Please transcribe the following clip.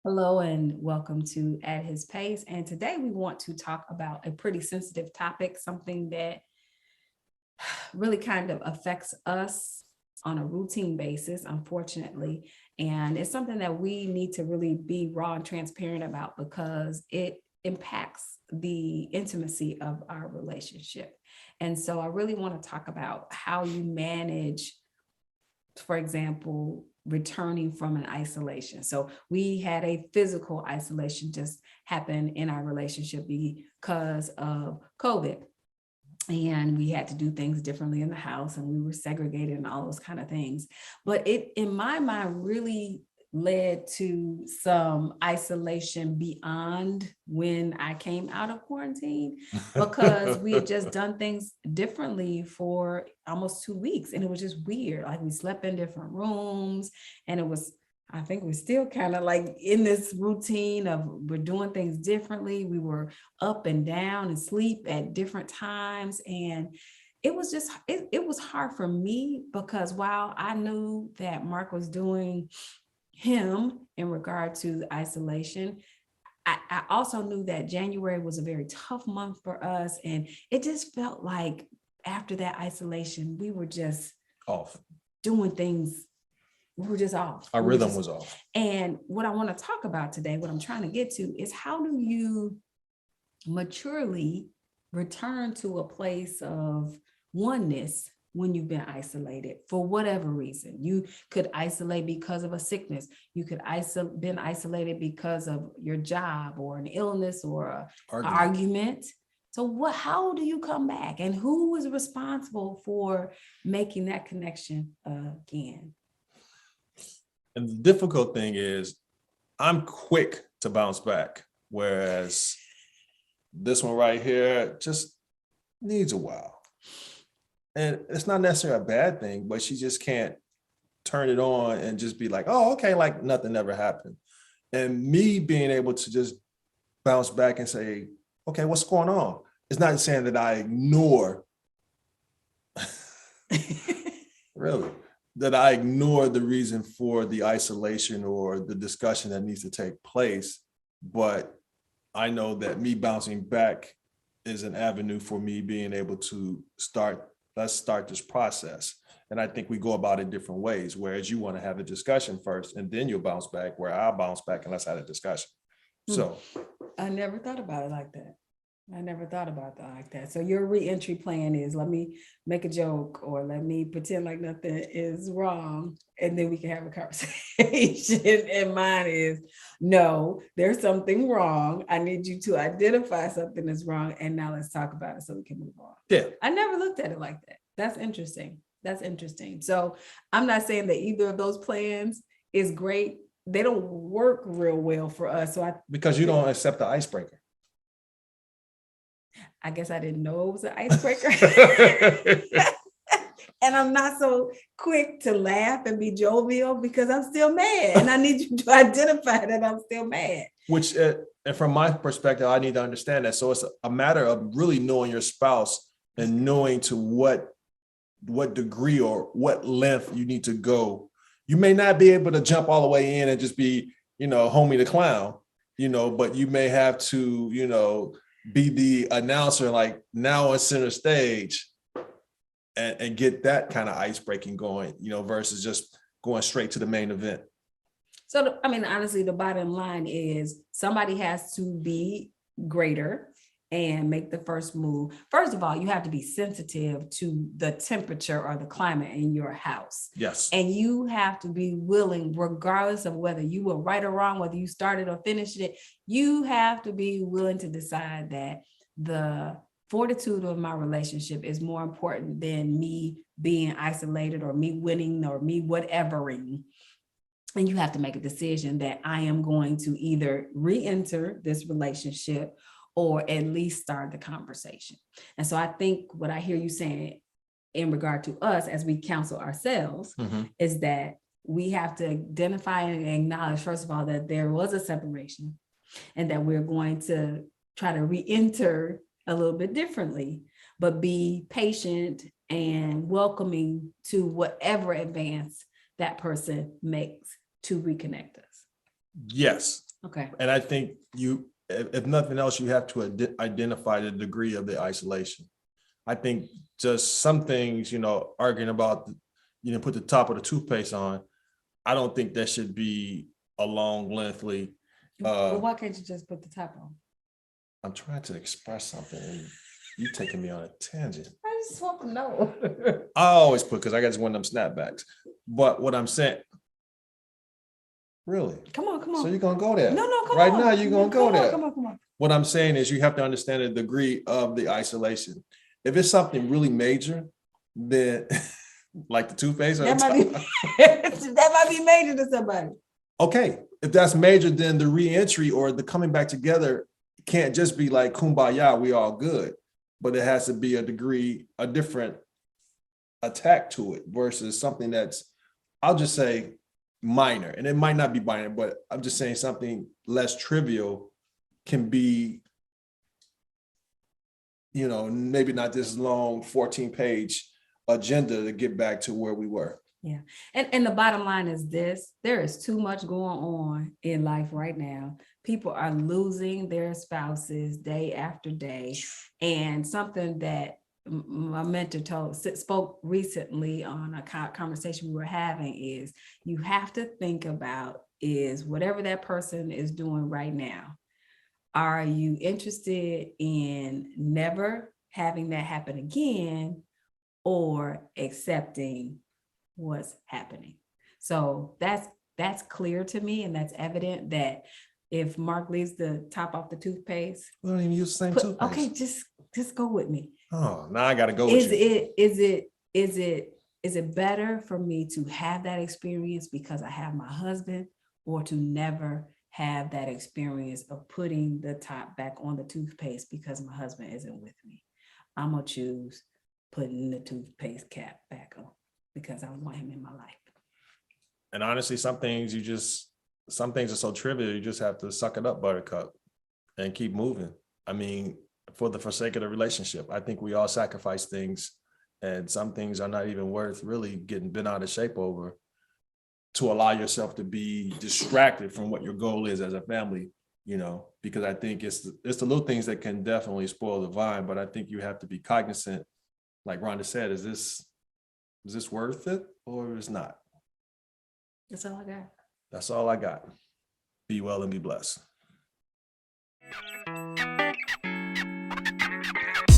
Hello and welcome to At His Pace. And today we want to talk about a pretty sensitive topic, something that really kind of affects us on a routine basis, unfortunately. And it's something that we need to really be raw and transparent about because it impacts the intimacy of our relationship. And so I really want to talk about how you manage, for example, returning from an isolation. So we had a physical isolation just happen in our relationship because of COVID. And we had to do things differently in the house and we were segregated and all those kind of things. But it, in my mind, really led to some isolation beyond when I came out of quarantine because we had just done things differently for almost 2 weeks. And it was just weird. Like we slept in different rooms and it was, I think we're still kind of like in this routine of we're doing things differently. We were up and down and sleep at different times. And it was just, it was hard for me because while I knew that Mark was doing him in regard to the isolation, I also knew that January was a very tough month for us. And it just felt like after that isolation, we were just off. doing things. We were just off. Our rhythm was off. And what I want to talk about today, what I'm trying to get to is how do you maturely return to a place of oneness when you've been isolated for whatever reason. You could isolate because of a sickness. You could been isolated because of your job or an illness or an argument. So how do you come back? And who is responsible for making that connection again? And the difficult thing is I'm quick to bounce back, whereas this one right here just needs a while. And it's not necessarily a bad thing, but she just can't turn it on and just be like, oh, okay, like nothing ever happened. And me being able to just bounce back and say, okay, what's going on? It's not saying that I ignore, really, that I ignore the reason for the isolation or the discussion that needs to take place. But I know that me bouncing back is an avenue for me being able to let's start this process. And I think we go about it different ways, whereas you want to have a discussion first and then you'll bounce back, where I'll bounce back and let's have a discussion. So I never thought about it like that. I never thought about that like that. So your re-entry plan is let me make a joke or let me pretend like nothing is wrong and then we can have a conversation. And mine is, no, there's something wrong. I need you to identify something that's wrong. And now let's talk about it so we can move on. Yeah. I never looked at it like that. That's interesting. That's interesting. So I'm not saying that either of those plans is great. They don't work real well for us. Because you don't accept the icebreaker. I guess I didn't know it was an icebreaker. And I'm not so quick to laugh and be jovial because I'm still mad. And I need you to identify that I'm still mad. Which, and from my perspective, I need to understand that. So it's a matter of really knowing your spouse and knowing to what degree or what length you need to go. You may not be able to jump all the way in and just be, homie the clown, but you may have to, be the announcer, like now on center stage and get that kind of ice breaking going, versus just going straight to the main event. So, honestly, the bottom line is somebody has to be greater and make the first move. First of all, you have to be sensitive to the temperature or the climate in your house. Yes. And you have to be willing, regardless of whether you were right or wrong, whether you started or finished it, you have to be willing to decide that the fortitude of my relationship is more important than me being isolated or me winning or me whatevering. And you have to make a decision that I am going to either re-enter this relationship or at least start the conversation. And so I think what I hear you saying in regard to us as we counsel ourselves is that we have to identify and acknowledge, first of all, that there was a separation and that we're going to try to re-enter a little bit differently, but be patient and welcoming to whatever advance that person makes to reconnect us. Yes. Okay. And I think if nothing else, you have to identify the degree of the isolation. I think just some things, arguing about, put the top of the toothpaste on. I don't think that should be a long, lengthy. Well, why can't you just put the top on? I'm trying to express something and you taking me on a tangent. I just want to know. I always put, because I got just one of them snapbacks. But what I'm saying, really? Come on. So you're going to go there? No, come right on. now, you're going to go there. Come on. What I'm saying is you have to understand the degree of the isolation. If it's something really major, then like the toothpaste, that might be major to somebody. Okay, if that's major, then the reentry or the coming back together can't just be like kumbaya, we all good, but it has to be a different attack to it versus something that's, I'll just say minor, and it might not be minor, but I'm just saying something less trivial can be, maybe not this long 14-page agenda to get back to where we were. Yeah. And the bottom line is this: there is too much going on in life right now. People are losing their spouses day after day. And something that my mentor spoke recently on a conversation we were having is you have to think about is whatever that person is doing right now. Are you interested in never having that happen again or accepting what's happening? So that's clear to me, and that's evident that if Mark leaves the top off the toothpaste, we don't even use the same toothpaste. Okay, just go with me. Oh, now I got to go with you. Is it better for me to have that experience because I have my husband, or to never have that experience of putting the top back on the toothpaste because my husband isn't with me? I'm gonna choose putting the toothpaste cap back on because I want him in my life. And honestly, some things are so trivial, you just have to suck it up, buttercup, and keep moving. I mean, for the sake of the relationship, I think we all sacrifice things, and some things are not even worth really getting bent out of shape over to allow yourself to be distracted from what your goal is as a family, because I think it's the little things that can definitely spoil the vine, but I think you have to be cognizant, like Rhonda said, is this worth it or is not? That's all I got. That's all I got. Be well and be blessed.